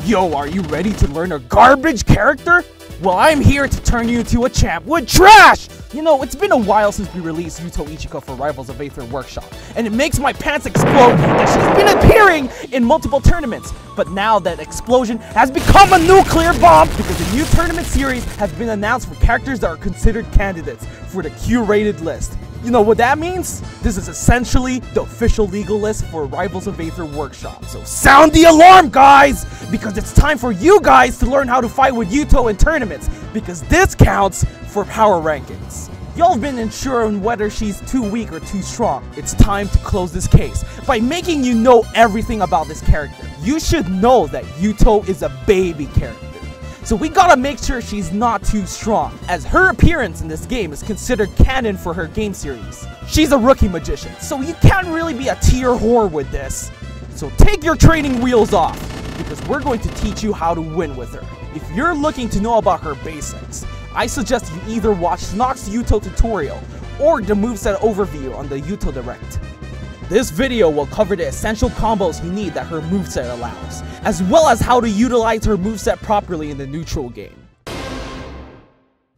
Yo, are you ready to learn a garbage character? Well, I'm here to turn you into a champ with trash! You know, it's been a while since we released Yuuto Ichika for Rivals of Aether Workshop, and it makes my pants explode that she's been appearing in multiple tournaments. But now that explosion has become a nuclear bomb because a new tournament series has been announced for characters that are considered candidates for the curated list. You know what that means? This is essentially the official legal list for Rivals of Aether Workshop. So sound the alarm, guys! Because it's time for you guys to learn how to fight with Yuuto in tournaments, because this counts for power rankings. Y'all have been unsure on whether she's too weak or too strong. It's time to close this case by making you know everything about this character. You should know that Yuuto is a baby character. So we gotta make sure she's not too strong, as her appearance in this game is considered canon for her game series. She's a rookie magician, so you can't really be a tier whore with this. So take your training wheels off, because we're going to teach you how to win with her. If you're looking to know about her basics, I suggest you either watch Snock's Yuuto tutorial or the moveset overview on the Yuuto Direct. This video will cover the essential combos you need that her moveset allows, as well as how to utilize her moveset properly in the neutral game.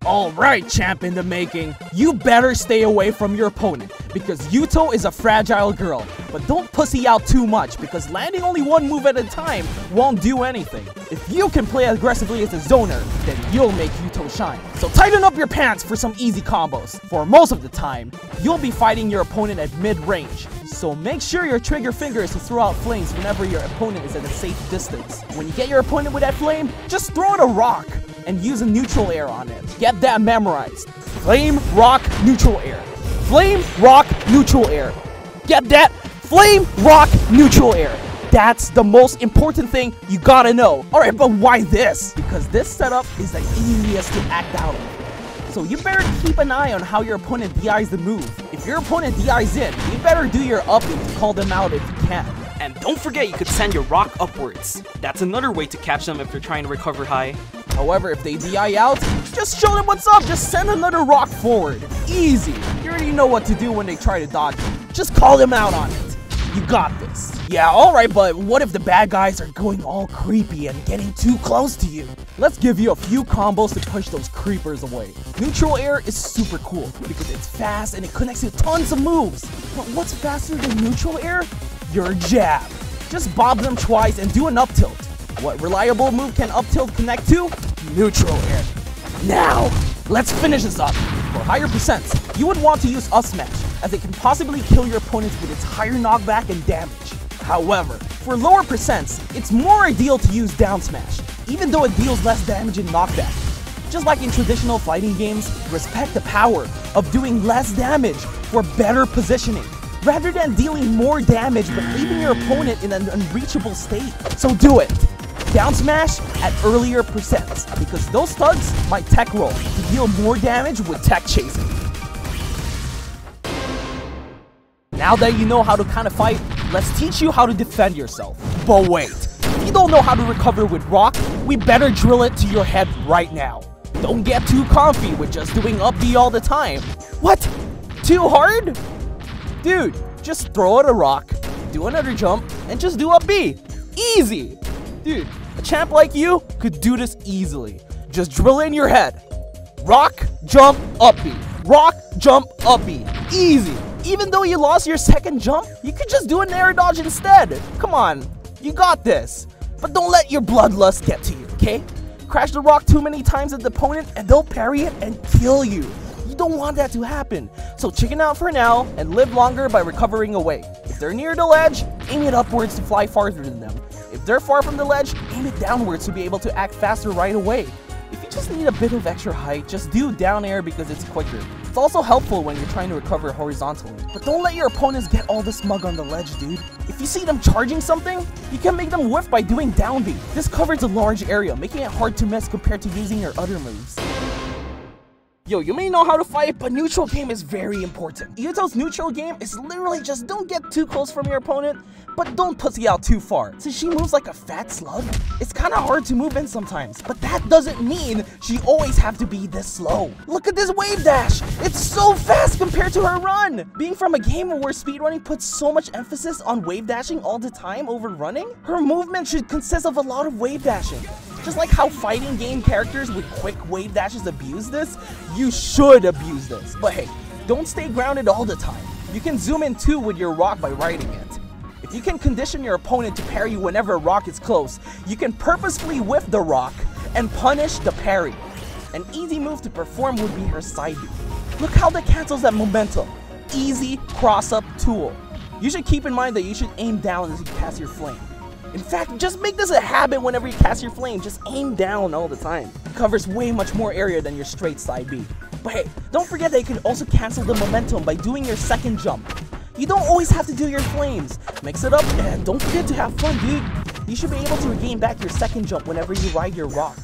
Alright, champ in the making, you better stay away from your opponent, because Yuuto is a fragile girl, but don't pussy out too much, because landing only one move at a time won't do anything. If you can play aggressively as a zoner, then you'll make Yuuto shine. So tighten up your pants for some easy combos. For most of the time, you'll be fighting your opponent at mid-range, so make sure your trigger finger is to throw out flames whenever your opponent is at a safe distance. When you get your opponent with that flame, just throw it a rock and use a neutral air on it. Get that memorized. Flame, rock, neutral air. Flame, rock, neutral air. Get that? Flame, rock, neutral air. That's the most important thing you gotta know. Alright, but why this? Because this setup is the easiest to act out of. So you better keep an eye on how your opponent DIs the move. If your opponent DIs in, you better do your upping to call them out if you can. And don't forget you could send your rock upwards. That's another way to catch them if they're trying to recover high. However, if they DI out, just show them what's up, just send another rock forward. Easy. You already know what to do when they try to dodge you. Just call them out on it. You got this. Yeah, alright, but what if the bad guys are going all creepy and getting too close to you? Let's give you a few combos to push those creepers away. Neutral air is super cool because it's fast and it connects to tons of moves. But what's faster than neutral air? Your jab. Just bob them twice and do an up tilt. What reliable move can up tilt connect to? Neutral air. Now, let's finish this up. For higher percents, you would want to use up smash, as it can possibly kill your opponents with its higher knockback and damage. However, for lower percents, it's more ideal to use down smash, even though it deals less damage and knockback. Just like in traditional fighting games, respect the power of doing less damage for better positioning, rather than dealing more damage but leaving your opponent in an unreachable state. So do it! Down smash at earlier percents, because those thugs might tech roll to deal more damage with tech chasing. Now that you know how to kind of fight, let's teach you how to defend yourself. But wait, if you don't know how to recover with rock, we better drill it to your head right now. Don't get too comfy with just doing up B all the time. What? Too hard? Dude, just throw it a rock, do another jump, and just do up B. Easy! Dude, a champ like you could do this easily. Just drill it in your head. Rock, jump, up B. Rock, jump, up B. Easy. Even though you lost your second jump, you could just do an air dodge instead. Come on, you got this. But don't let your bloodlust get to you, okay? Crash the rock too many times at the opponent and they'll parry it and kill you. You don't want that to happen. So chicken out for now and live longer by recovering away. If they're near the ledge, aim it upwards to fly farther than them. If they're far from the ledge, aim it downwards to be able to act faster right away. If you just need a bit of extra height, just do down air because it's quicker. It's also helpful when you're trying to recover horizontally. But don't let your opponents get all the smug on the ledge, dude. If you see them charging something, you can make them whiff by doing down B. This covers a large area, making it hard to miss compared to using your other moves. Yo, you may know how to fight, but neutral game is very important. Yuuto's neutral game is literally just don't get too close from your opponent, but don't pussy out too far. Since she moves like a fat slug, it's kinda hard to move in sometimes, but that doesn't mean she always have to be this slow. Look at this wave dash! It's so fast compared to her run! Being from a game where speedrunning puts so much emphasis on wave dashing all the time over running, her movement should consist of a lot of wave dashing. Just like how fighting game characters with quick wave dashes abuse this, you should abuse this. But hey, don't stay grounded all the time. You can zoom in too with your rock by riding it. If you can condition your opponent to parry whenever a rock is close, you can purposefully whiff the rock and punish the parry. An easy move to perform would be her side B. Look how that cancels that momentum. Easy cross-up tool. You should keep in mind that you should aim down as you cast your flame. In fact, just make this a habit whenever you cast your flame. Just aim down all the time. It covers way much more area than your straight side B. But hey, don't forget that you can also cancel the momentum by doing your second jump. You don't always have to do your flames. Mix it up and don't forget to have fun, dude. You should be able to regain back your second jump whenever you ride your rock.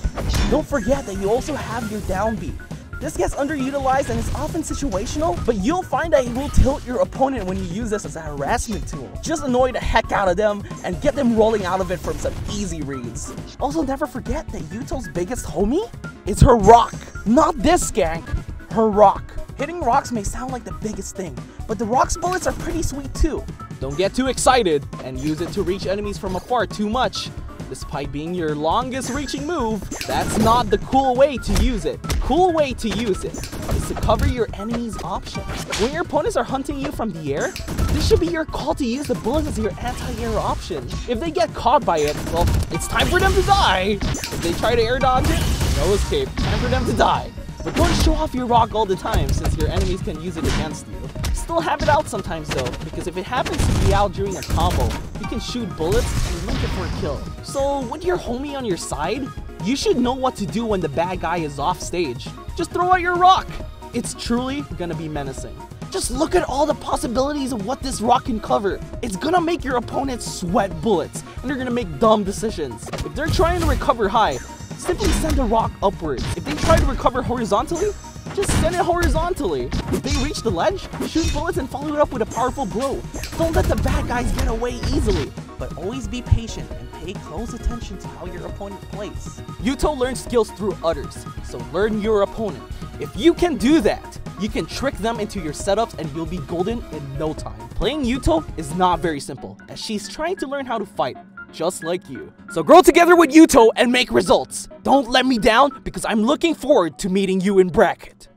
Don't forget that you also have your down B. This gets underutilized and is often situational, but you'll find that it will tilt your opponent when you use this as a harassment tool. Just annoy the heck out of them and get them rolling out of it from some easy reads. Also, never forget that Yuuto's biggest homie is her rock. Not this skank, her rock. Hitting rocks may sound like the biggest thing, but the rock's bullets are pretty sweet too. Don't get too excited and use it to reach enemies from afar too much. Despite being your longest reaching move, that's not the cool way to use it. The cool way to use it is to cover your enemy's options. When your opponents are hunting you from the air, this should be your call to use the bullets as your anti-air option. If they get caught by it, well, it's time for them to die. If they try to air dodge it, no escape, time for them to die. But don't show off your rock all the time since your enemies can use it against you. Still have it out sometimes though, because if it happens to be out during a combo, you can shoot bullets and link it for a kill. So with your homie on your side, you should know what to do when the bad guy is off stage. Just throw out your rock. It's truly gonna be menacing. Just look at all the possibilities of what this rock can cover. It's gonna make your opponents sweat bullets, and they're gonna make dumb decisions. If they're trying to recover high, simply send the rock upwards. If they try to recover horizontally, just send it horizontally. If they reach the ledge, shoot bullets and follow it up with a powerful blow. Don't let the bad guys get away easily. But always be patient and pay close attention to how your opponent plays. Yuuto learns skills through others, so learn your opponent. If you can do that, you can trick them into your setups and you'll be golden in no time. Playing Yuuto is not very simple, as she's trying to learn how to fight, just like you. So grow together with Yuuto and make results. Don't let me down because I'm looking forward to meeting you in bracket.